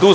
2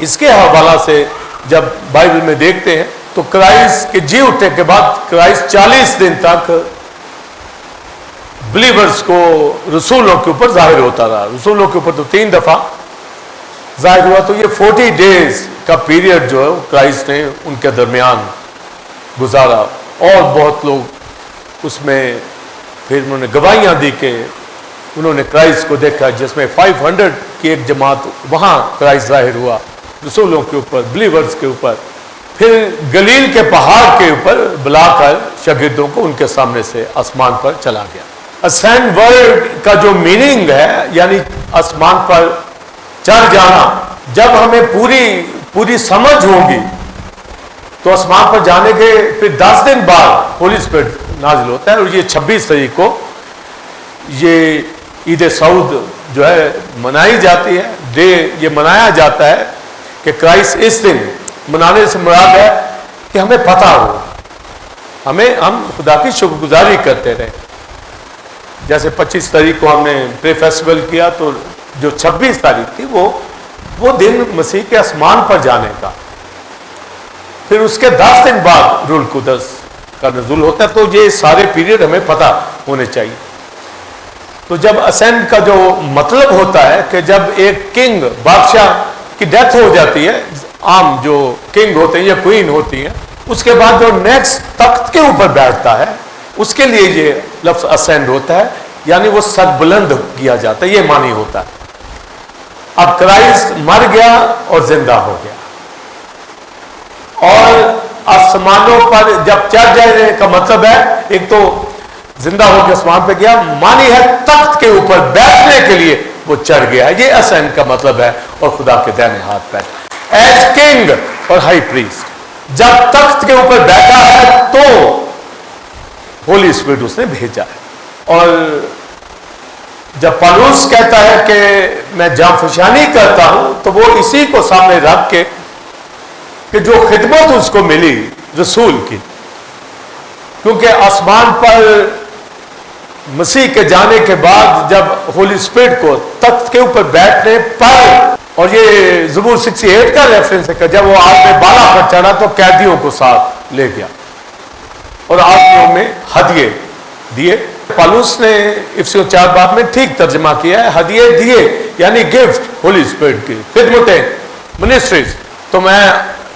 اس کے حوالہ سے جب بائبل میں دیکھتے ہیں تو کرائسٹ کے جی اٹھنے کے بعد کرائسٹ 40 دن تک بلیورز کو رسولوں کے اوپر ظاہر ہوتا رہا. رسولوں کے اوپر تو 3 دفعہ ظاہر ہوا. تو یہ 40 ڈیز کا پیریڈ جو ہے کرائسٹ نے ان کے درمیان گزارا. اور بہت لوگ اس میں پھر انہوں نے گواہیاں دی کہ انہوں نے کرائسٹ کو دیکھا, جس میں 500 کی ایک جماعت وہاں کرائسٹ ظاہر ہوا رسولوں کے اوپر, بلیورز کے اوپر. پھر گلیل کے پہاڑ کے اوپر بلا کر شاگردوں کو ان کے سامنے سے آسمان پر چلا گیا. اسینڈ ورڈ کا جو میننگ ہے یعنی آسمان پر چڑھ جانا, جب ہمیں پوری سمجھ ہوگی تو آسمان پر جانے کے پھر 10 دن بعد ہولی اسپرٹ نازل ہوتا ہے. اور یہ 26 تاریخ کو یہ عید سعود جو ہے منائی جاتی ہے. ڈے یہ منایا جاتا ہے کہ کرائسٹ اس دن منانے سے مراد ہے کہ ہمیں پتہ ہو, ہم خدا کی شکر گزاری کرتے رہے. جیسے 25 تاریخ کو ہم نے پری فیسٹیول کیا, تو جو 26 تاریخ تھی وہ دن مسیح کے آسمان پر جانے کا. پھر اس کے 10 دن بعد روح القدس کا نزول ہوتا ہے. تو یہ سارے پیریڈ ہمیں پتہ ہونے چاہیے. تو جب اسینڈ کا جو مطلب ہوتا ہے کہ جب ایک کنگ بادشاہ کی ڈیتھ ہو جاتی ہے, عام جو کنگ ہوتے ہیں یا کوئین ہوتی ہیں, اس کے بعد جو نیکسٹ تخت کے اوپر بیٹھتا ہے اس کے لیے یہ لفظ اسینڈ ہوتا ہے, یعنی وہ سر بلند کیا جاتا ہے, یہ معنی ہوتا ہے. اب کرائسٹ مر گیا اور زندہ ہو گیا, اور آسمانوں پر جب چڑھ جانے کا مطلب ہے ایک تو زندہ ہو کے آسمان پہ گیا, معنی ہے تخت کے اوپر بیٹھنے کے لیے وہ چڑھ گیا. یہ اسینڈ کا مطلب ہے. اور خدا کے دائیں ہاتھ پہ ایز کنگ اور ہائی پریسٹ جب تخت کے اوپر بیٹھا ہے تو ہولی اسپرٹ اس نے بھیجا ہے. اور جب پالوس کہتا ہے کہ میں جام فشانی کرتا ہوں تو وہ اسی کو سامنے رکھ کے کہ جو خدمت اس کو ملی رسول کی, کیونکہ آسمان پر مسیح کے جانے کے بعد جب ہولی اسپرٹ کو تخت کے اوپر بیٹھنے پر, اور یہ زبور 68 کا ریفرنس ہے کہ جب وہ آدمی بالا پر چڑھا تو قیدیوں کو ساتھ لے گیا اور آدمیوں میں ہدیے دیے. پالوس نے افسیوں 4 باب میں ٹھیک ترجمہ کیا ہے, ہدیے دیے یعنی گفٹ ہولی اسپرٹ کی خدمتیں, منسٹریز. تو میں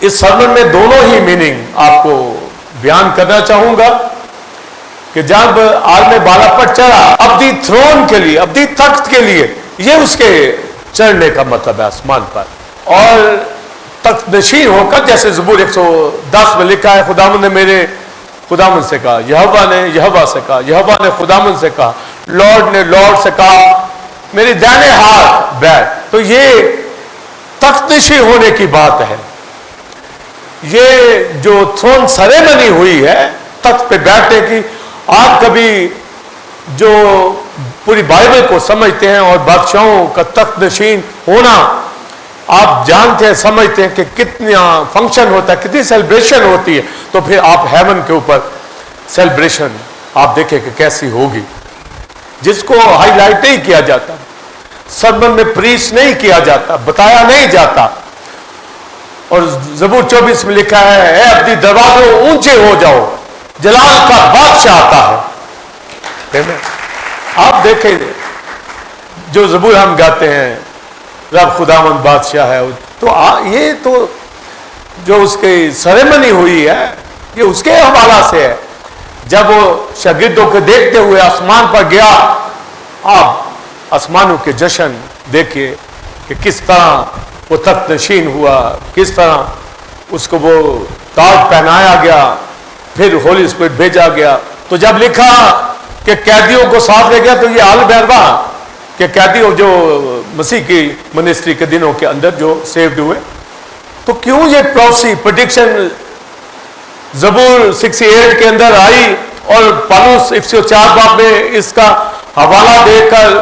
اس سرمن میں دونوں ہی میننگ آپ کو بیان کرنا چاہوں گا کہ جب عالم بالا پر چڑھا ابدی تھرون کے لیے, ابدی تخت کے لیے, یہ اس کے چڑھنے کا مطلب ہے آسمان پر. اور تخت نشین ہو کر, جیسے زبور 110 میں لکھا ہے, خداوند نے میرے خداوند سے کہا, یہوہ نے یہوہ سے کہا, یہوہ نے خداوند سے کہا, لارڈ نے لارڈ سے کہا میری دائنے ہاتھ بیٹھ. تو یہ تخت نشین ہونے کی بات ہے. یہ جو تھرون سیریمنی ہوئی ہے تخت پہ بیٹھنے کی, آپ کبھی جو پوری بائبل کو سمجھتے ہیں اور بادشاہوں کا تخت نشین ہونا آپ جانتے ہیں, سمجھتے ہیں کہ کتنا فنکشن ہوتا ہے, کتنی سیلیبریشن ہوتی ہے, تو پھر آپ ہیون کے اوپر سیلیبریشن آپ دیکھیں کہ کیسی ہوگی, جس کو ہائی لائٹ نہیں کیا جاتا, سرمن میں پریچ نہیں کیا جاتا, بتایا نہیں جاتا. اور زبور 24 میں لکھا ہے, اے اپنی دروازوں اونچے ہو جاؤ, جلال کا بادشاہ آتا ہے. آپ دیکھیں جو زبور ہم گاتے ہیں, رب خداوند بادشاہ ہے, تو یہ تو جو اس کی سیریمنی ہوئی ہے یہ اس کے حوالہ سے ہے. جب وہ شاگردوں کو دیکھتے ہوئے آسمان پر گیا, آپ آسمانوں کے جشن دیکھیے کہ کس طرح وہ تخت نشین ہوا, کس طرح اس کو وہ تاج پہنایا گیا, پھر ہولی اسپرٹ بھیجا گیا. تو جب لکھا کہ قیدیوں کو ساتھ لے گیا, تو یہ عالم بیروا کہ قیدی جو مسیح کی منسٹری کے دنوں کے اندر جو سیوڈ ہوئے, تو کیوں یہ پروفیسی پریڈکشن زبور 68 کے اندر آئی اور پالوس افسیوں 4 باب میں اس کا حوالہ دے کر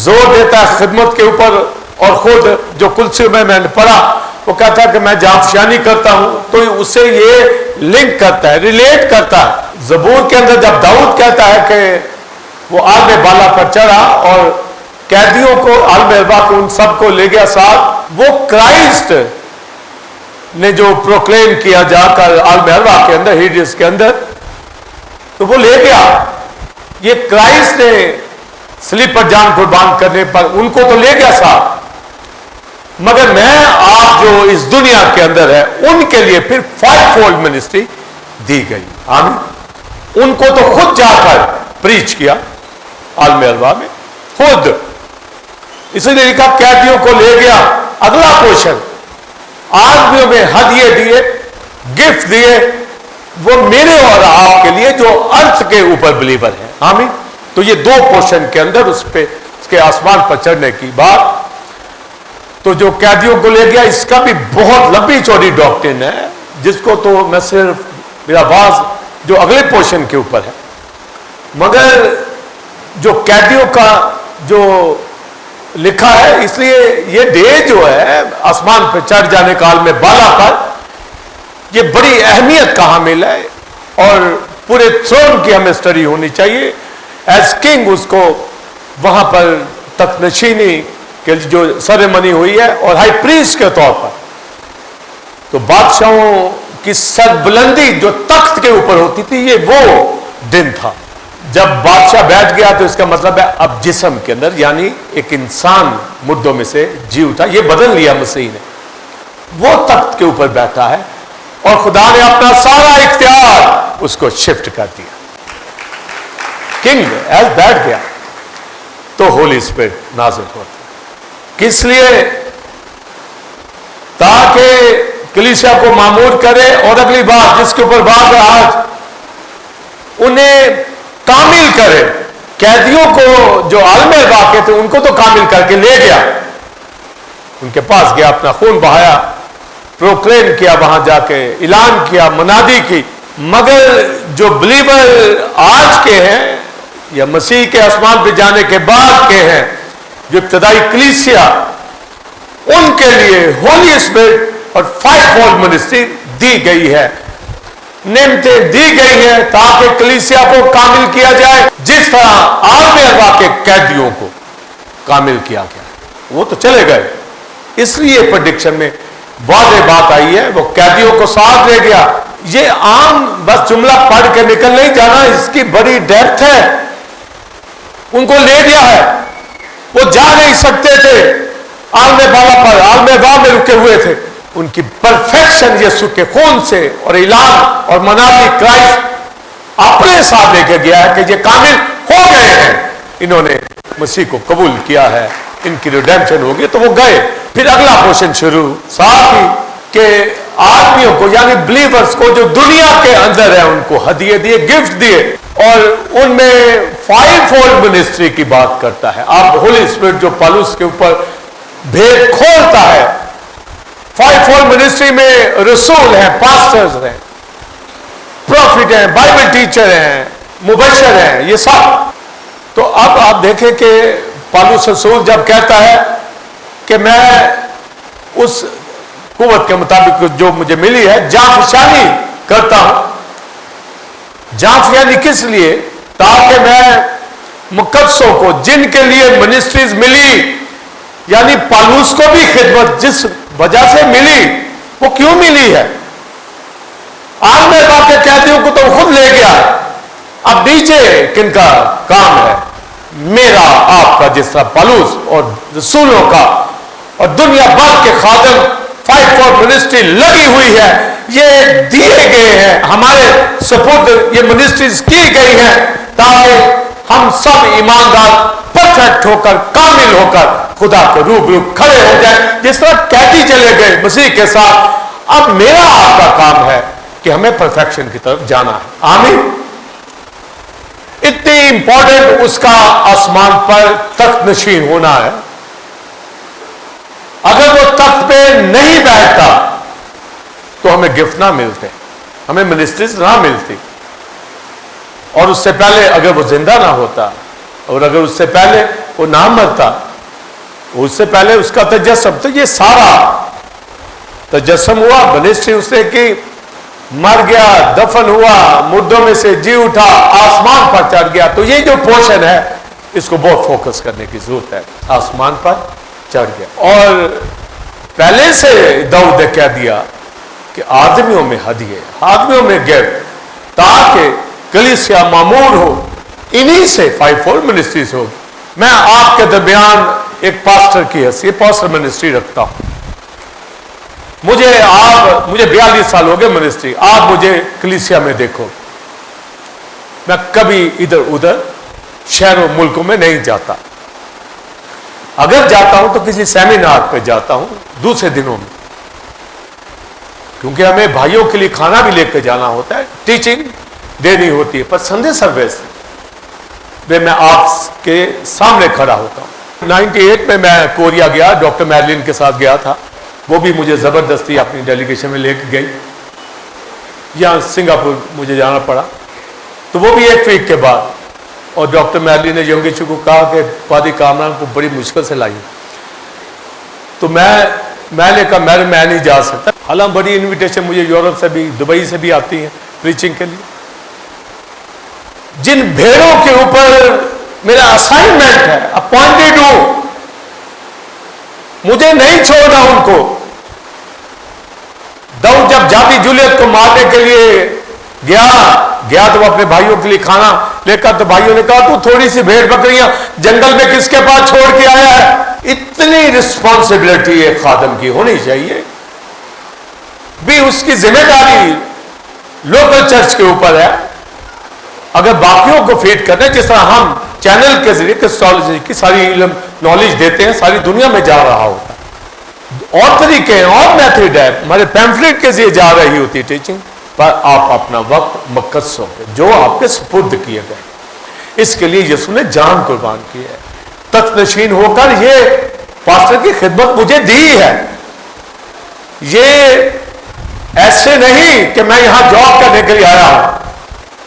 زور دیتا ہے خدمت کے اوپر, اور خود جو کلسی میں نے پڑھا وہ کہتا ہے کہ میں جانفشانی کرتا ہوں, تو اس سے یہ لنک کرتا ہے, ریلیٹ کرتا ہے. زبور کے اندر جب داؤد کہتا ہے کہ وہ آگ بالا پر چڑھا اور قیدیوں کو عالم ارواح کو ان سب کو لے گیا ساتھ. وہ کرائسٹ نے جو پروکلیم کیا جا کر عالم ارواح کے اندر, ہیڈیس کے اندر, تو وہ لے گیا. یہ کرائسٹ نے سلیب پر جان قربان کرنے پر ان کو تو لے گیا ساتھ, مگر میں آپ جو اس دنیا کے اندر ہے ان کے لیے پھر 5 فولڈ منسٹری دی گئی. آمین. ان کو تو خود جا کر پریچ کیا عالم ارواح میں خود. اس لیے لکھا قیدیوں کو لے گیا. اگلا کوشچن, آدمیوں میں ہدیے دیے, گفٹ دیے, وہ میرے اور آپ کے لیے جو ارتھ کے اوپر بلیور ہیں. آمین. تو یہ 2 پورشن کے اندر اس کے آسمان پر چڑھنے کی بات. تو جو قیدیوں کو لے گیا, اس کا بھی بہت لمبی چوڑی ڈاکٹرن ہے, جس کو تو میں صرف میرا باز جو اگلے پورشن کے اوپر ہے, مگر جو قیدیوں کا جو لکھا ہے, اس لیے یہ ڈے جو ہے آسمان پہ چڑھ جانے کا عالم بالا پر, یہ بڑی اہمیت کا حامل ہے, اور پورے تھرون کی ہمیں اسٹڈی ہونی چاہیے. ایز کنگ اس کو وہاں پر تخت نشینی کہ جو سیریمنی ہوئی ہے, اور ہائی پریسٹ کے طور پر تو بادشاہوں کی سربلندی جو تخت کے اوپر ہوتی تھی, یہ وہ دن تھا جب بادشاہ بیٹھ گیا. تو اس کا مطلب ہے اب جسم کے اندر, یعنی ایک انسان مردوں میں سے جی اٹھا, یہ بدل لیا مسیح نے, وہ تخت کے اوپر بیٹھا ہے, اور خدا نے اپنا سارا اختیار اس کو شفٹ کر دیا. کنگ ایز بیٹھ گیا تو ہولی اسپرٹ نازل ہوتا. کس لیے؟ تاکہ کلیسیا کو معمور کرے, اور اگلی بات جس کے اوپر بات ہے آج, انہیں کامل کرے. قیدیوں کو جو عالم ارواح کے تھے ان کو تو کامل کر کے لے گیا, ان کے پاس گیا, اپنا خون بہایا, پروکلیم کیا, وہاں جا کے اعلان کیا, منادی کی. مگر جو بلیور آج کے ہیں یا مسیح کے آسمان پہ جانے کے بعد کے ہیں, جو ابتدائی کلیسیا, ان کے لیے ہولی اسپرٹ اور 5 فولڈ منسٹری دی گئی ہے, نعمتیں دی گئی ہیں, تاکہ کلیسیا کو کامل کیا جائے جس طرح عالم ارواح کے قیدیوں کو کامل کیا گیا. وہ تو چلے گئے, اس لیے پریڈکشن میں واضح بات آئی ہے, وہ قیدیوں کو ساتھ لے گیا. یہ عام بس جملہ پڑھ کے نکل نہیں جانا, اس کی بڑی ڈیپتھ ہے. ان کو لے گیا ہے, وہ جا نہیں سکتے تھے عالم بالا پر, عالم ارواح میں رکے ہوئے تھے. ان کی پرفیکشن یسوع کے خون سے اور اعلان اور منادی کرائسٹ اپنے ساتھ لے کے گیا ہے کہ یہ کامل ہو گئے ہیں, انہوں نے مسیح کو قبول کیا ہے, ان کی ریڈیمپشن ہوگی. تو وہ گئے. پھر اگلا پورشن شروع ساتھ ہی کہ آدمیوں کو یعنی بلیورز کو جو دنیا کے اندر ہے ان کو ہدیے دیے, گفٹ دیے, اور ان میں 5 فولڈ منسٹری کی بات کرتا ہے. آپ ہولی اسپرٹ جو پالوس کے اوپر بھید کھولتا ہے, 5 فولڈ منسٹری میں رسول ہیں, پاسٹرز ہیں, پروفٹ ہیں, بائبل ٹیچر ہیں, مبشر ہیں, یہ سب. تو اب آپ دیکھیں کہ پالوس رسول جب کہتا ہے کہ میں اس قوت کے مطابق جو مجھے ملی ہے جانفشانی کرتا ہوں. جانفشانی کس لیے؟ تاکہ میں مقدسوں کو جن کے لیے منسٹریز ملی, یعنی پالوس کو بھی خدمت جس وجہ سے ملی, وہ کیوں ملی ہے؟ عالم ارواح کے قیدیوں کو تو خود لے گیا, اب نیچے کن کا کام ہے؟ میرا, آپ کا, جس طرح پالوس اور رسولوں کا اور دنیا بھر کے خادم 5 فولڈ منسٹری لگی ہوئی ہے, یہ دیے گئے ہیں ہمارے سپرد, یہ منسٹریز کی گئی ہیں تاکہ ہم سب ایماندار پرفیکٹ ہو کر, کامل ہو کر خدا کے روبرو کھڑے ہو جائیں. جس طرح قیدی چلے گئے مسیح کے ساتھ, اب میرا آپ کا کام ہے کہ ہمیں پرفیکشن کی طرف جانا ہے. آمین. اتنی امپورٹنٹ اس کا آسمان پر تخت نشین ہونا ہے. اگر وہ تخت پہ نہیں بیٹھتا تو ہمیں گفٹ نہ ملتے, ہمیں منسٹریز نہ ملتی. اور اس سے پہلے اگر وہ زندہ نہ ہوتا, اور اگر اس سے پہلے وہ نہ مرتا, اس سے پہلے اس کا تجسم, تو یہ سارا تجسم ہوا, منسٹری اس نے کی, مر گیا, دفن ہوا, مردوں میں سے جی اٹھا, آسمان پر چڑھ گیا. تو یہ جو پورشن ہے اس کو بہت فوکس کرنے کی ضرورت ہے. آسمان پر چڑھ گیا اور پہلے سے داؤد نے کہہ دیا کہ آدمیوں میں ہدیے، آدمیوں میں گفٹ، تاکہ کلیسیا معمور ہو. انہی سے 5-4 منسٹریز ہوگی. میں آپ کے درمیان ایک پاسٹر کی حیثیت پاسٹر منسٹری رکھتا ہوں. مجھے 42 سال ہو گئے منسٹری. آپ مجھے کلیسیا میں دیکھو، میں کبھی ادھر ادھر شہروں ملکوں میں نہیں جاتا. اگر جاتا ہوں تو کسی سیمینار پہ جاتا ہوں دوسرے دنوں میں، کیونکہ ہمیں بھائیوں کے لیے کھانا بھی لے کے جانا ہوتا ہے، ٹیچنگ دینی ہوتی ہے. پر سنڈے سروس میں آپ کے سامنے کھڑا ہوتا ہوں. 98 میں کوریا گیا، ڈاکٹر میرلن کے ساتھ گیا تھا. وہ بھی مجھے زبردستی اپنی ڈیلیگیشن میں لے کے گئی. یہاں سنگاپور مجھے جانا پڑا. تو وہ بھی 1 ویک کے بعد. اور ڈاکٹر میرلن نے یونگیچو کو کہا کہ پادری کامران کو بڑی مشکل سے لائی. تو میں نے کہا میں نہیں جا سکتا. حالانکہ بڑی انویٹیشن مجھے یورپ سے بھی دبئی سے بھی آتی ہیں پریچنگ کے لیے. جن بھیڑوں کے اوپر میرا اسائنمنٹ ہے، اپوائنٹڈ ہوں، مجھے نہیں چھوڑنا ان کو. داؤد جب جاتی جولیت کو مارنے کے لیے گیا تو وہ اپنے بھائیوں کے لیے کھانا لے کر، تو بھائیوں نے کہا تو تھوڑی سی بھیڑ بکریاں جنگل میں کس کے پاس چھوڑ کے آیا ہے. اتنی رسپانسبلٹی ایک خادم کی ہونی چاہیے بھی. اس کی ذمہ داری لوکل چرچ کے اوپر ہے. اگر باقیوں کو فیڈ کرنے، جس طرح ہم چینل کے ذریعے کرسٹالوجی کی ساری علم نالج دیتے ہیں، ساری دنیا میں جا رہا ہوتا ہے، اور طریقے ہیں اور میتھڈ ہے، ہمارے پیمفلیٹ کے ذریعے جا رہی ہوتی ہے ٹیچنگ. پر آپ اپنا وقت مقدسوں پہ جو آپ کے سپرد کیے گئے، اس کے لیے یسوع نے جان قربان کی ہے. تخت نشین ہو کر یہ پاسٹر کی خدمت مجھے دی ہے. یہ ایسے نہیں کہ میں یہاں جاب کرنے کے لیے آیا ہوں.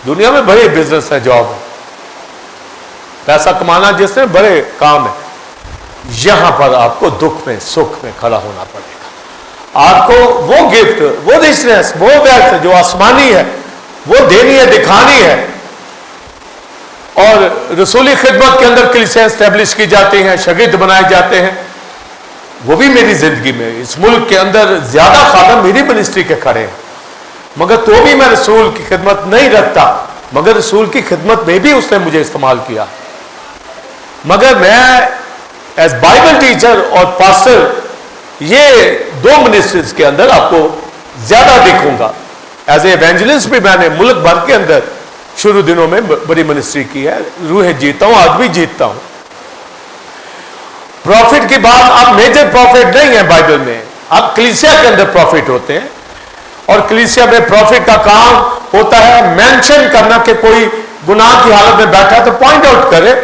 دنیا میں بڑے بزنس ہے، جاب، پیسہ کمانا جس میں بڑے کام ہے. یہاں پر آپ کو دکھ میں سکھ میں کھڑا ہونا پڑے گا. آپ کو وہ گفٹ، وہ ریچنس، وہ ویلتھ جو آسمانی ہے وہ دینی ہے، دکھانی ہے. اور رسولی خدمت کے اندر کلیسیا اسٹیبلش کی جاتی ہیں، شاگرد بنائے جاتے ہیں. وہ بھی میری زندگی میں اس ملک کے اندر زیادہ خادم میری منسٹری کے کھڑے ہیں. مگر تو بھی میں رسول کی خدمت نہیں رکھتا، مگر رسول کی خدمت میں بھی اس نے مجھے استعمال کیا. مگر میں ایز بائبل ٹیچر اور پاسٹر یہ 2 منسٹریز کے اندر آپ کو زیادہ دکھوں گا. ایز اے ایونجلسٹ بھی میں نے ملک بھر کے اندر شروع دنوں میں بڑی منسٹری کی ہے. روح جیتا ہوں، آج بھی جیتتا ہوں. پروفٹ کی بات، اب میجر پروفٹ نہیں ہے بائبل میں، اب کلیسیا کے اندر پروفٹ ہوتے ہیں. اور کلیسیا میں پروفٹ کا کام ہوتا ہے مینشن کرنا کہ کوئی گناہ کی حالت میں بیٹھا تو پوائنٹ آؤٹ کرے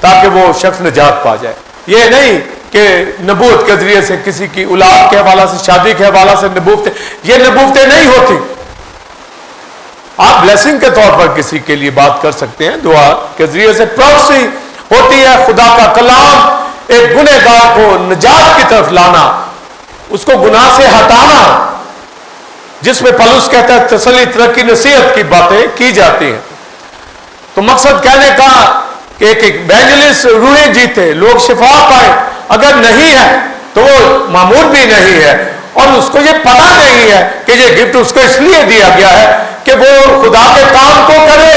تاکہ وہ شخص نجات پا جائے. یہ نہیں کہ نبوت کے ذریعے سے کسی کی اولاد کے حوالہ سے، شادی کے حوالہ سے نبوتیں، یہ نبوتیں نہیں ہوتی. آپ بلیسنگ کے طور پر کسی کے لیے بات کر سکتے ہیں، دعا کے ذریعے سے. پروفیسی ہوتی ہے خدا کا کلام ایک گنہگار کو نجات کی طرف لانا، اس کو گناہ سے ہٹانا، جس میں پولس کہتا ہے تسلی، ترقی، نصیحت کی باتیں کی جاتی ہیں. تو مقصد کہنے کا کہ ایک ایونجلسٹ روحیں جیتے، لوگ شفا پائے. اگر نہیں ہے تو وہ معمول بھی نہیں ہے، اور اس کو یہ پتہ نہیں ہے کہ یہ گفٹ اس کو اس لیے دیا گیا ہے کہ وہ خدا کے کام کو کرے.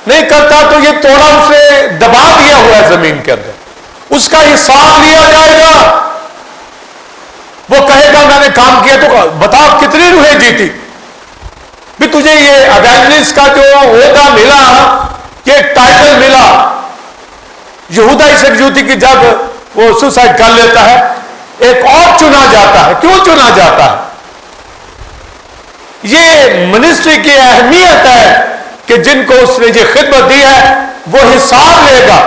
نہیں کرتا تو یہ توڑا اسے دبا دیا ہوا ہے زمین کے اندر. اس کا حساب لیا جائے گا. وہ کہے گا میں نے کام کیا تو بتا کتنی روحیں جیتی. بھی تجھے یہ ایونجلسٹ کا جو عہدہ ملا، یہ ٹائٹل ملا، یہودا اسکریوتی کی جب وہ سوسائڈ کر لیتا ہے، ایک اور چنا جاتا ہے. کیوں چنا جاتا ہے؟ یہ منسٹری کی اہمیت ہے کہ جن کو اس نے یہ خدمت دی ہے وہ حساب لے گا.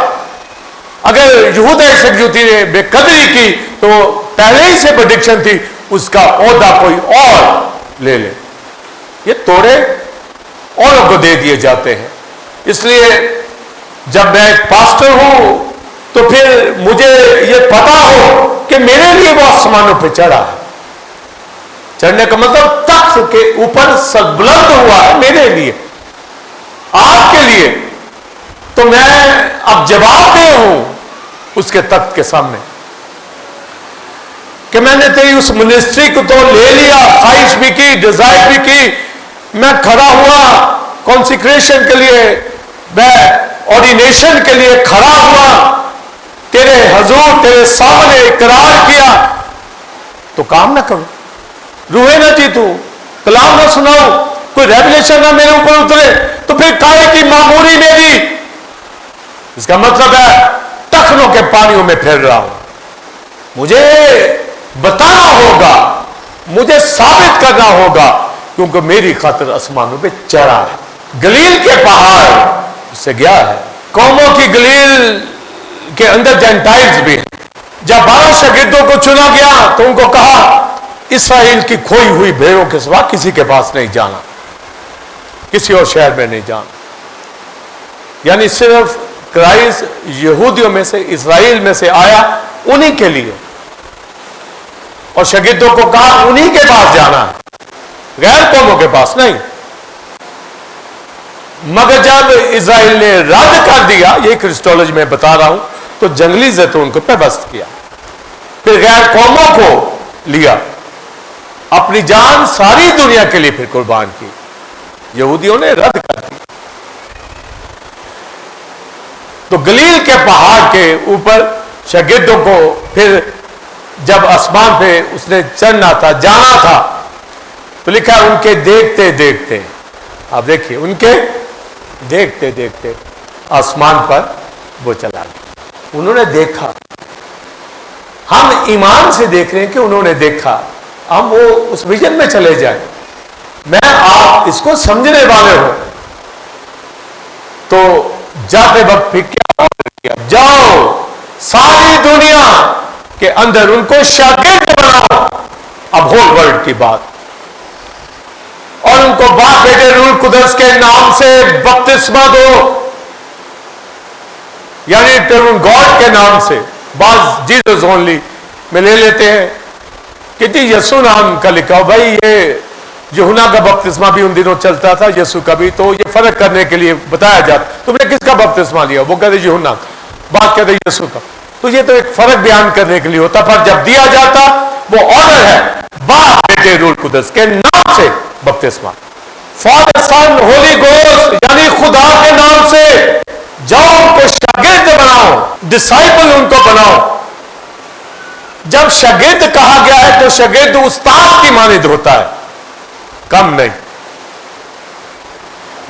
اگر یہودا اسکریوتی نے بے قدری کی تو پہلے ہی سے پریڈکشن تھی اس کا عہدہ کوئی اور لے لے. یہ توڑے اوروں کو دے دیے جاتے ہیں. اس لیے جب میں ایک پاسٹر ہوں تو پھر مجھے یہ پتا ہو کہ میرے لیے وہ آسمانوں پہ چڑھا ہے. چڑھنے کا مطلب تخت کے اوپر سربلند ہوا ہے میرے لیے، آپ کے لیے. تو تو میں اب جواب دہ ہوں اس کے تخت کے سامنے کہ میں نے تیری اس منسٹری کو تو لے لیا، خواہش بھی کی، ڈیزائر بھی کی، میں کھڑا ہوا کانسیکریشن کے لیے، میں آرڈینیشن کے لیے کھڑا ہوا، تیرے حضور تیرے سامنے اقرار کیا، تو کام نہ کروں، روحے نہ جیتوں، کلام نہ سناؤں، کوئی ریولیشن نہ میرے اوپر اترے، تو پھر کائے کی معموری میری؟ اس کا مطلب ہے ٹخنوں کے پانیوں میں پھر رہا ہوں۔ مجھے بتانا ہوگا، مجھے ثابت کرنا ہوگا، کیونکہ میری خاطر آسمانوں پہ چڑھا ہے۔ گلیل کے پہاڑ سے گیا ہے، قوموں کی گلیل کے اندر جینٹائلز بھی ہیں۔ جب 12 شاگردوں کو چنا گیا تو ان کو کہا اسرائیل کی کھوئی ہوئی بھیڑوں کے سوا کسی کے پاس نہیں جانا، کسی اور شہر میں نہیں جانا، یعنی صرف کرائسٹ یہودیوں میں سے، اسرائیل میں سے آیا، انہی کے لیے، اور شاگردوں کو کہا انہی کے پاس جانا ہے، غیر قوموں کے پاس نہیں۔ مگر جب اسرائیل نے رد کر دیا، یہ کرسٹولوجی میں بتا رہا ہوں، تو جنگلی زیتون کو پیوست کیا، پھر غیر قوموں کو لیا، اپنی جان ساری دنیا کے لیے پھر قربان کی، یہودیوں نے رد کر دی۔ تو گلیل کے پہاڑ کے اوپر شاگردوں کو پھر جب آسمان پہ اس نے چڑھنا تھا، جانا تھا، تو لکھا ان کے دیکھتے دیکھتے، آپ دیکھیے، ان کے دیکھتے دیکھتے آسمان پر وہ چلا گیا۔ انہوں نے دیکھا، ہم ایمان سے دیکھ رہے ہیں کہ انہوں نے دیکھا، ہم وہ اس ویژن میں چلے جائیں، میں آپ اس کو سمجھنے والے ہوں۔ تو جاتے وقت پھر کیا آرڈر کیا؟ جاؤ ساری دنیا کے اندر ان کو شاگرد بناؤ، اب ہول ورلڈ کی بات، اور ان کو باپ بیٹے روح القدس کے نام سے بپتسمہ دو، یعنی گاڈ کے نام سے، بعض جیزس اونلی میں لے لیتے ہیں کہ جی یسوع نام کا لکھا ہو، بھائی یہ یوحنا کا بپتسمہ بھی ان دنوں چلتا تھا، یسوع کا بھی، تو یہ فرق کرنے کے لیے بتایا جاتا، تم نے کس کا بپتسمہ لیا؟ وہ کہتے یوحنا، بات کہتے یسوع کا، تو یہ تو ایک فرق بیان کرنے کے لیے ہوتا، پر جب دیا جاتا وہ آرڈر ہے، باپ بیٹے روح القدس کے نام سے بپتسمہ، فادر سن ہولی گوسٹ، یعنی خدا کے نام سے جاؤ، ان کو شاگرد بناؤ، ڈسائپل ان کو بناؤ۔ جب شاگرد کہا گیا ہے تو شاگرد استاد کی مانند ہوتا ہے، کم نہیں،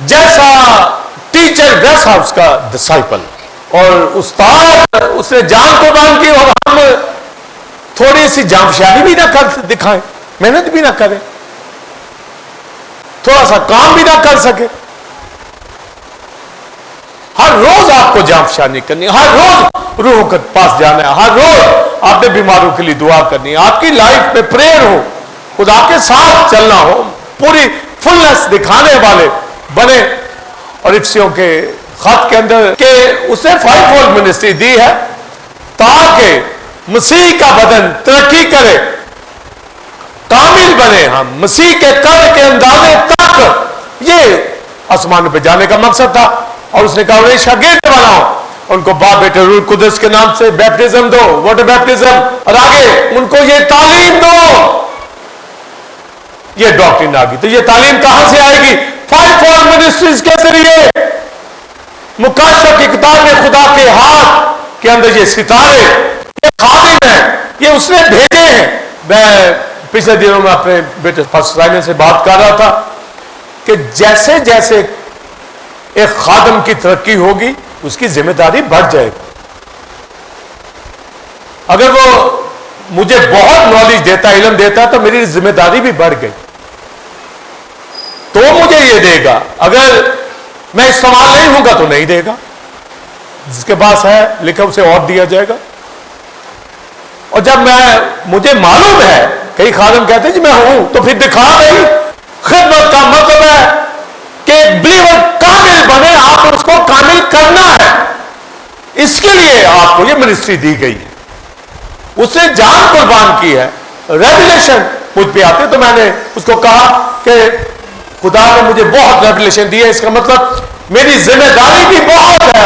جیسا ٹیچر ویسا اس کا ڈسائپل، اور استاد اس نے جان قربان کی، اور ہم تھوڑی سی جانفشانی بھی نہ کر دکھائیں، محنت بھی نہ کریں، تھوڑا سا کام بھی نہ کر سکے، ہر روز آپ کو جانفشانی کرنی ہے، ہر روز روح کے پاس جانا ہے، ہر روز آپ نے بیماروں کے لیے دعا کرنی ہے، آپ کی لائف میں پریئر ہو، خدا کے ساتھ چلنا ہو، پوری فلنس دکھانے والے بنے۔ اور افسیوں کے خط کے اندر کہ اسے 5 فولڈ منسٹری دی ہے تاکہ مسیح کا بدن ترقی کرے، کامل بنے، ہم مسیح کے قد کے اندازے تک، یہ آسمان پہ جانے کا مقصد تھا۔ اور اس نے کہا انہیں شاگرد بناؤ، ان کو باپ بیٹے روح القدس کے نام سے بیپٹزم دو، واٹر بیپٹزم، اور آگے ان کو یہ تعلیم دو۔ یہ ڈاکٹرن آ گئی، تو یہ تعلیم کہاں سے آئے گی؟ 5 فولڈ منسٹریز کے ذریعے۔ مکاشفہ کی کتاب میں خدا کے ہاتھ کے اندر یہ ستارے، یہ خادم ہیں، یہ اس نے بھیجے ہیں۔ میں پچھلے دنوں میں اپنے بیٹے پاسٹر سائمن سے بات کر رہا تھا کہ جیسے جیسے ایک خادم کی ترقی ہوگی اس کی ذمہ داری بڑھ جائے گی۔ اگر وہ مجھے بہت نالج دیتا، علم دیتا، تو میری ذمہ داری بھی بڑھ گئی، تو مجھے یہ دے گا، اگر میں استعمال نہیں ہوں گا تو نہیں دے گا، جس کے پاس ہے لکھا اسے اور دیا جائے گا۔ اور جب مجھے معلوم ہے، کئی خادم کہتے ہیں جی میں ہوں، تو پھر دکھا نہیں۔ خدمت کا مطلب ہے کہ ایک بلیور کامل بنے، آپ اس کو کامل کرنا ہے، اس کے لیے آپ کو یہ منسٹری دی گئی ہے، اس نے جان قربان کی ہے۔ ریویلیشن مجھ پہ آتے تو میں نے اس کو کہا کہ خدا نے مجھے بہت ریویلیشن دی ہے، اس کا مطلب میری ذمہ داری بھی بہت ہے،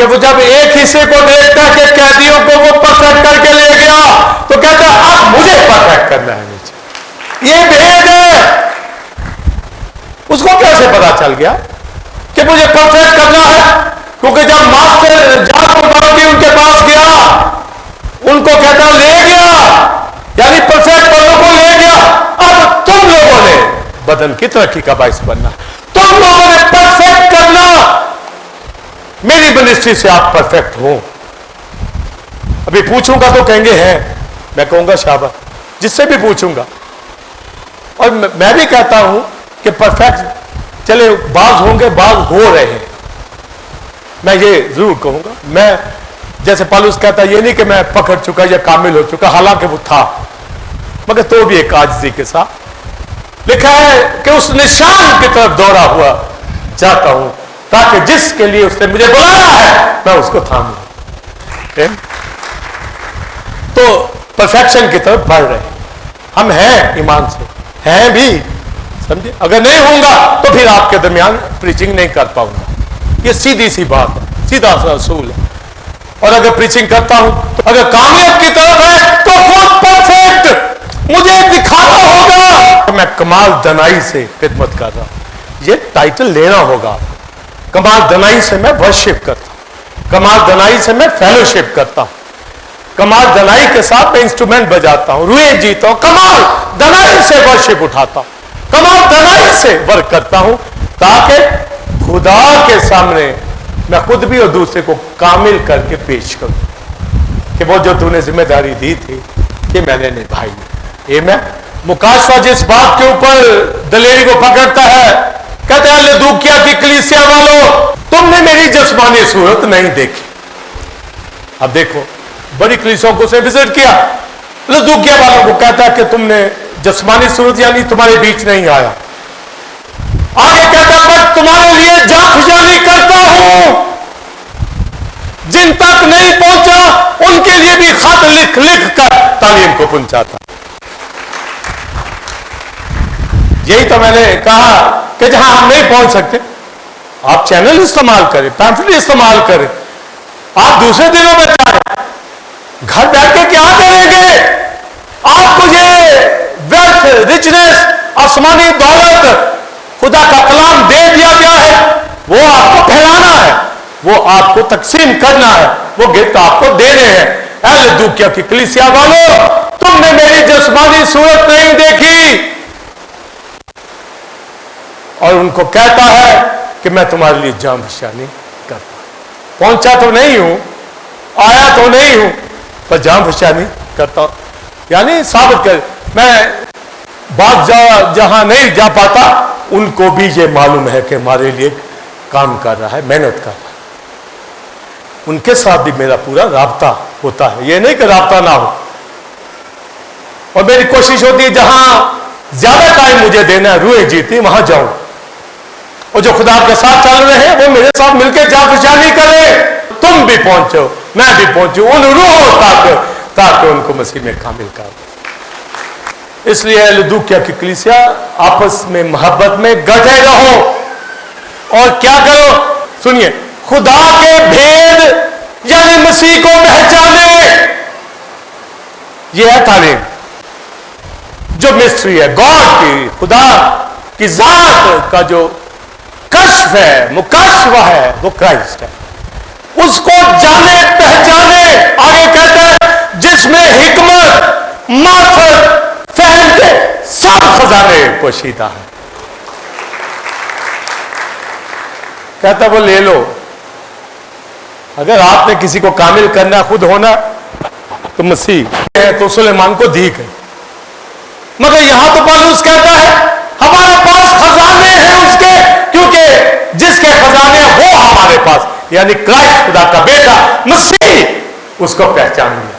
کہ وہ جب ایک حصے کو دیکھتا ہے کہ قیدیوں کو وہ پرفیکٹ کر کے لے گیا تو کہتا ہے اب مجھے پرفیکٹ کرنا ہے نیچے. یہ بھید ہے. اس کو کیسے پتا چل گیا کہ مجھے پرفیکٹ کرنا ہے؟ کیونکہ جب ماسٹر جان مبارکی ان کے پاس گیا ان کو کہتا لے گیا، یعنی پرفیکٹ بندوں کو لے گیا. اب تم لوگوں نے بدن کی ترقی کا باعث بننا، تم لوگوں نے پرفیکٹ کرنا. میری منسٹری سے آپ پرفیکٹ ہو. ابھی پوچھوں گا تو کہیں گے ہیں، میں کہوں گا شاباش جس سے بھی پوچھوں گا. اور میں بھی کہتا ہوں کہ پرفیکٹ چلے بعض ہوں گے، بعض ہو رہے ہیں. میں یہ ضرور کہوں گا، میں جیسے پالوس کہتا یہ نہیں کہ میں پکڑ چکا یا کامل ہو چکا، حالانکہ وہ تھا، مگر تو بھی ایک عاجزی کے ساتھ. لکھا ہے کہ اس نشان کی طرف دوڑا ہوا جاتا ہوں تاکہ جس کے لیے اس نے مجھے بلایا ہے میں اس کو تھاموں. تو پرفیکشن کی طرف بڑھ رہے ہیں. ہم ہیں ایمان سے، ہیں بھی، سمجھے. اگر نہیں ہوں گا تو پھر آپ کے درمیان پریچنگ نہیں کر پاؤں گا. یہ سیدھی سی بات ہے، سیدھا سا اصول ہے. اور اگر پریچنگ کرتا ہوں تو اگر کامیاب کی طرف ہے تو خود پرفیکٹ مجھے دکھانا ہوگا کہ میں کمال دنائی سے خدمت کر رہا ہوں. یہ ٹائٹل لینا ہوگا. کمال دنائی سے میں ورشپ کرتا ہوں، کمال دنائی سے میں فیلوشپ کرتا ہوں، کمال دنائی کے ساتھ میں انسٹرومنٹ بجاتا ہوں، روئے جیتا ہوں، کمال دنائی سے ورشپ اٹھاتا ہوں، کمال دنائی سے ورک کرتا ہوں تاکہ خدا کے سامنے میں خود بھی اور دوسرے کو کامل کر کے پیش کروں کہ وہ جو تو نے ذمہ داری دی تھی یہ میں نے نبھائی. یہ میں مکاشفہ جس بات کے اوپر دلیری کو پکڑتا ہے، کہتا ہے لدوکیا کی کلیسیا والو تم نے میری جسمانی صورت نہیں دیکھی. اب دیکھو بڑی کلیسیوں کو سے وزٹ کیا، لدوکیا والوں کو کہتا ہے کہ تم نے جسمانی صورت یعنی تمہارے بیچ نہیں آیا. آگے کہتا ہے میں تمہارے لیے جانفشانی کرتا ہوں، جن تک نہیں پہنچا ان کے لیے بھی خط لکھ لکھ کر تعلیم کو پہنچاتا. یہی تو میں نے کہا کہ جہاں ہم نہیں پہنچ سکتے آپ چینل استعمال کریں، پیمفلٹ استعمال کریں. آپ دوسرے دنوں میں چاہیں گھر بیٹھ کے کیا کریں گے؟ آپ کو یہ ویلتھ ریچنس آسمانی دولت خدا کا کلام دے دیا گیا ہے، وہ آپ کو پھیلانا ہے، وہ آپ کو تقسیم کرنا ہے، وہ گفٹ آپ کو دینے ہیں. اے لدوکیا کی کلیسیا والو تم نے میری جسمانی صورت نہیں دیکھی. اور ان کو کہتا ہے کہ میں تمہارے لیے جام فشانی کرتا ہوں. پہنچا تو نہیں ہوں، آیا تو نہیں ہوں، پر جام فشانی کرتا ہوں. یعنی ثابت کر میں بات جہاں نہیں جا پاتا ان کو بھی یہ معلوم ہے کہ ہمارے لیے کام کر رہا ہے، محنت کر رہا ہے. ان کے ساتھ بھی میرا پورا رابطہ ہوتا ہے، یہ نہیں کہ رابطہ نہ ہو. اور میری کوشش ہوتی ہے جہاں زیادہ ٹائم مجھے دینا ہے روئے جیتی وہاں جاؤں، اور جو خدا کے ساتھ چل رہے ہیں وہ میرے ساتھ مل کے جانفشانی کریں. تم بھی پہنچو، میں بھی پہنچوں ان روحوں تاکہ ان کو مسیح میں کامل کر دیں. اس لیے لدوکیا کی کلیسیا آپس میں محبت میں گٹھے رہو اور کیا کرو؟ سنیے، خدا کے بھید یعنی مسیح کو پہچانے. یہ ہے تعلیم جو مسٹری ہے گاڈ کی، خدا کی ذات کا جو کشف ہے، مکاشفہ ہے، وہ کرائسٹ ہے. اس کو جانے پہچانے. آگے کہتا ہے جس میں حکمت، معرفت، فہم کے سب خزانے پوشیدہ ہیں. کہتا وہ لے لو. اگر آپ نے کسی کو کامل کرنا، خود ہونا، تو مسیح ہے تو سلیمان کو دی گئی. مگر یہاں تو پالوس کہتا ہے ہمارے پاس خزانے ہیں اس کے، کیونکہ جس کے خزانے وہ ہمارے پاس، یعنی کرائسٹ خدا کا بیٹا مسیح، اس کو پہچان لیا.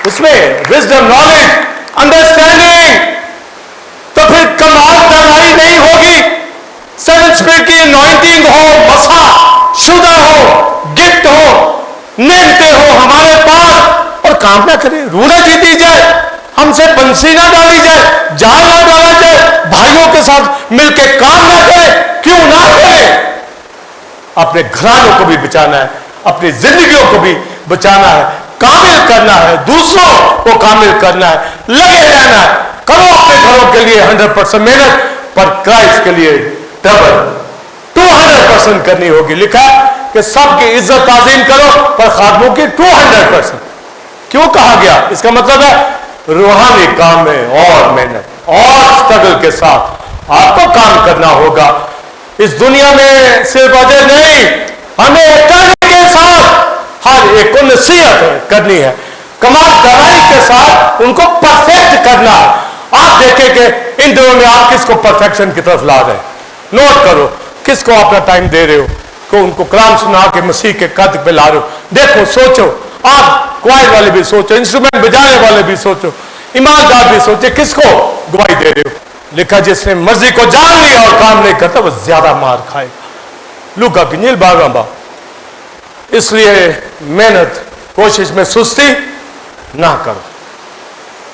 اس میں وزڈم، نالج، انڈرسٹینڈنگ. تو پھر کمال دانائی نہیں ہوگی. سیون اسپرٹ کی انوائنٹنگ ہو، مسا شدہ ہو، گفٹ ہو، نعمتیں ہو ہمارے پاس، اور کام نہ کرے، روح نہ جیتی جائے، ہم سے بنسی نہ ڈالی جائے، جال نہ ڈالا جائے، بھائیوں کے ساتھ مل کے کام نہ کرے. کیوں نہ کرے؟ اپنے گھرانوں کو بھی بچانا ہے, اپنی زندگیوں کو بھی بچانا ہے, کامل کرنا ہے, دوسروں کو کامل کرنا ہے, لگے رہنا ہے. کرو اپنے گھروں کے لیے 100% محنت, پر کرائسٹ کے لیے ڈبل 200% کرنی ہوگی. لکھا ہے کہ سب کی عزت تعظیم کرو پر خادموں کی 200%. کیوں کہا گیا؟ اس کا مطلب ہے روحانی کام میں اور محنت اور اسٹرگل کے ساتھ آپ کو کام کرنا ہوگا. اس دنیا میں صرف اجر نہیں, ہمیں کرنے کے ساتھ ہر ایک کو نصیحت کرنی ہے, کمال دانائی کے ساتھ ان کو پرفیکٹ کرنا ہے. آپ دیکھیں کہ ان دنوں میں آپ کس کو پرفیکشن کی طرف لا رہے ہیں. نوٹ کرو کس کو اپنا ٹائم دے رہے ہو, کہ ان کو کلام سنا کے مسیح کے قد پہ لا رہے ہو. دیکھو, سوچو, آپ کوائر والے بھی سوچو, انسٹرومنٹ بجانے والے بھی سوچو, ایماندار بھی سوچے, کس کو گواہی دے رہے ہو. لکھا جس نے مرضی کو جان لیا اور کام نہیں کرتا وہ زیادہ مار کھائے گا. لوکا کی انجیل 12 باب. اس لیے محنت کوشش میں سستی نہ کرو,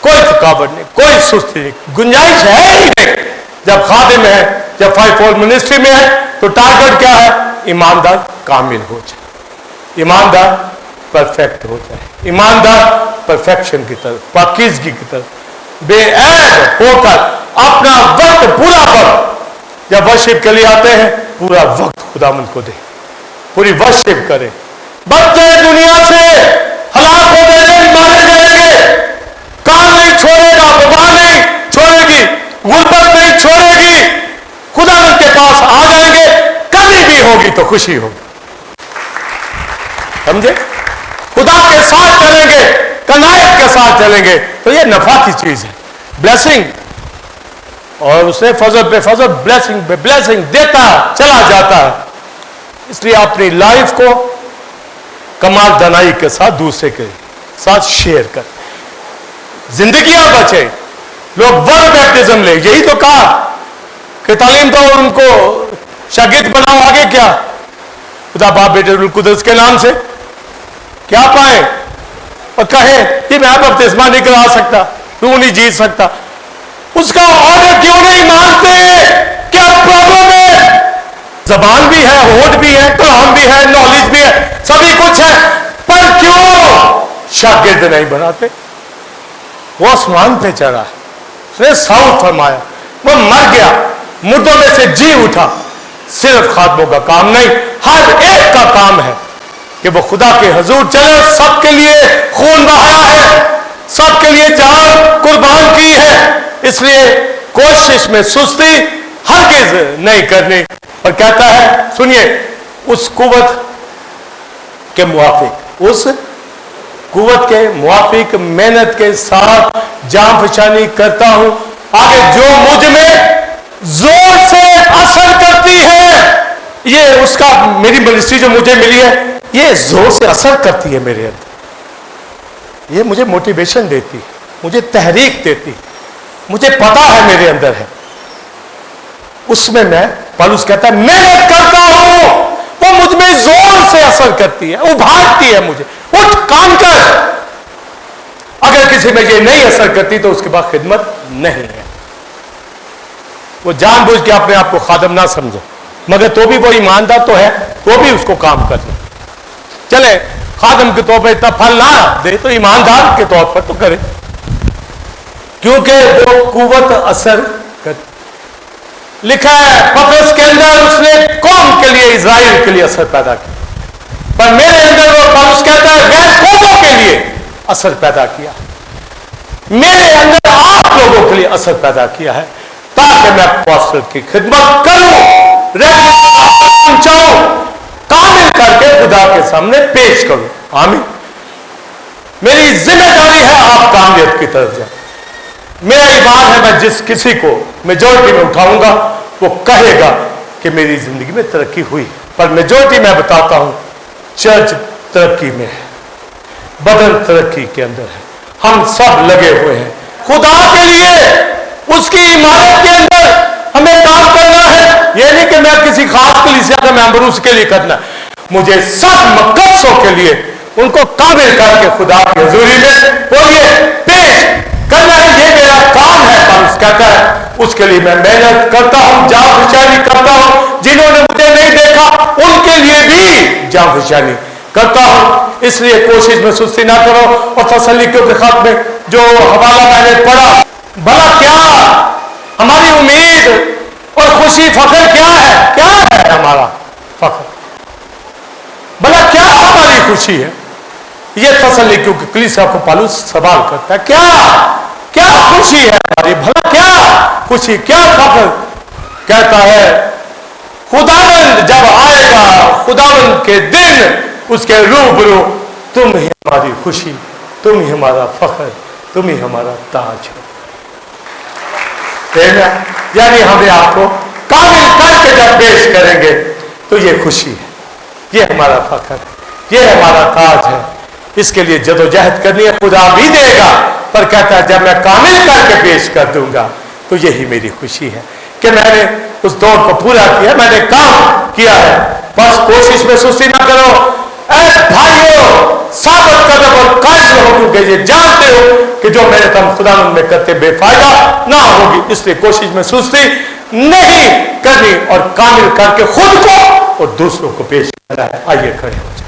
کوئی تھکاوٹ نہیں, کوئی سستی نہیں, گنجائش ہے ہی نہیں. جب خادم ہے, جب 5-4 منسٹری میں ہے تو ٹارگٹ کیا ہے؟ ایماندار کامل ہو جائے, ایماندار پرفیکٹ ہو جائے, ایماندار پرفیکشن کی طرف, پاکیزگی کی طرف بے عیب ہو کر اپنا وقت پورا وقت, جب ورشپ کے لیے آتے ہیں پورا وقت خداوند کو دے, پوری ورشپ کرے. بچے دنیا سے ہلاک ہو گئے, مارے جائیں گے, کام نہیں چھوڑے گا, وبا نہیں چھوڑے گی, غربت نہیں چھوڑے گی, خداوند کے پاس آ جائیں گے. کمی بھی ہوگی تو خوشی ہوگی, سمجھے؟ خدا کے ساتھ چلیں گے, کنائت کے ساتھ چلیں گے تو یہ نفع کی چیز ہے, بلیسنگ. اور اسے فضل پہ فضل, بلیسنگ پہ بلیسنگ دیتا چلا جاتا ہے. اس لیے اپنی لائف کو کمال دانائی کے ساتھ دوسرے کے ساتھ شیئر کر, زندگیاں بچے. لوگ ورڈ بیپٹزم لے, یہی تو کہا کہ تعلیم دو ان کو شاگرد بناؤ, آگے کیا؟ خدا باپ بیٹے روح القدس کے نام سے کیا پائیں, اور کہیں کہ میں بپتسمہ نہیں کرا سکتا, تو نہیں جیت سکتا. اس کا آرڈر کیوں نہیں مانتے؟ کیا پرابلم ہے؟ زبان بھی ہے, ہونٹ بھی ہے, کلام بھی ہے, نالج بھی ہے, سبھی کچھ ہے, پر کیوں شاگرد نہیں بناتے؟ وہ آسمان پہ چڑھا ہے, اس نے ساؤتھ فرمایا, وہ مر گیا, مردوں میں سے جی اٹھا. صرف خادموں کا کام نہیں, ہر ایک کا کام ہے کہ وہ خدا کے حضور چلے. سب کے لیے خون بہایا ہے, سب کے لیے جان قربان کی ہے. اس لیے کوشش میں سستی ہرگز نہیں کرنی. اور کہتا ہے, سنیے, اس قوت کے موافق, اس قوت کے موافق محنت کے ساتھ جان فشانی کرتا ہوں. آگے جو مجھ میں زور سے اثر کرتی ہے, یہ اس کا, میری منسٹری جو مجھے ملی ہے یہ زور سے اثر کرتی ہے میرے اندر, یہ مجھے موٹیویشن دیتی, مجھے تحریک دیتی, مجھے پتا ہے میرے اندر ہے. اس میں پالوس کہتا ہے محنت کرتا ہوں, وہ مجھ میں زور سے اثر کرتی ہے, ابھارتی ہے مجھے, اٹھ کام کر. اگر کسی میں یہ نہیں اثر کرتی تو اس کے بعد خدمت نہیں ہے. وہ جان بوجھ کے اپنے آپ کو خادم نہ سمجھو, مگر تو بھی وہ ایماندار تو ہے, تو بھی اس کو کام کرنا. چلے خادم کے طور پہ اتنا پھل نہ دے تو ایماندار کے طور پر تو کرے, کیونکہ وہ قوت اثر کرتی. لکھا ہے پطرس کے اندر اس نے قوم کے لیے, اسرائیل کے لیے اثر پیدا کیا, پر میرے اندر وہ پالوس کہتا ہے غیر قوموں کے لیے اثر پیدا کیا, میرے اندر آپ لوگوں کے لیے اثر پیدا کیا ہے, تاکہ میں اپوسٹل کی خدمت کروں, پہنچاؤں, کامل کر کے خدا کے سامنے پیش کروں. آمین. میری ذمہ داری ہے آپ کامیاب کی طرف جائیں. میرا ایمان ہے میں جس کسی کو میجورٹی میں اٹھاؤں گا وہ کہے گا کہ میری زندگی میں ترقی ہوئی. پر میجورٹی میں بتاتا ہوں چرچ ترقی میں ہے, بدن ترقی کے اندر ہے, ہم سب لگے ہوئے ہیں خدا کے لیے. اس کی عمارت کے اندر ہمیں کام کرنا ہے. یہ نہیں کہ میں کسی خاص کلیسیا کا ممبر ہوں اس کے لیے کرنا ہے, مجھے سب مقدسوں کے لیے ان کو کامل کر کے خدا کی حضوری میں بولیے پیش کرنا ہے. یہ میرا کام ہے. پالوس کہتا ہے اس کے لیے میں محنت کرتا ہوں, جان فشانی کرتا ہوں. جنہوں نے مجھے نہیں دیکھا ان کے لیے بھی جان فشانی کرتا ہوں۔ اس لیے کوشش میں سستی نہ کرو اور تسلی کے خط میں جو حوالہ میں نے پڑھا، بھلا کیا ہماری امید اور خوشی فخر کیا ہے ہمارا فخر، بھلا کیا ہماری خوشی ہے؟ یہ تسلی کیونکہ کلیسیا کو پالوس سوال کرتا ہے، کیا خوشی ہے ہماری، بھلا کیا خوشی، کیا فخر؟ کہتا ہے خداوند جب آئے گا، خداوند کے دن اس کے روبرو، تم ہی ہماری خوشی، تم ہی ہمارا فخر، تم ہی ہمارا تاج ہے۔ یعنی ہمیں آپ کو کامل کر کے جب پیش کریں گے تو یہ خوشی ہے، یہ ہمارا فخر ہے، یہ ہمارا تاج ہے۔ اس کے لیے جدوجہد کرنی ہے، خدا بھی دے گا، پر کہتا ہے جب میں کامل کر کے پیش کر دوں گا تو یہی میری خوشی ہے کہ میں نے اس دور کو پورا کیا، میں نے کام کیا ہے۔ بس کوشش میں سستی نہ کرو اے بھائیو، ثابت قدم اور قائم رہو، کیونکہ یہ جانتے ہو کہ جو میرے تم خداوند میں کرتے بے فائدہ نہ ہوگی۔ اس لیے کوشش میں سستی نہیں کرنی اور کامل کر کے خود کو اور دوسروں کو پیش کرنا ہے۔ آئیے کھڑے ہو۔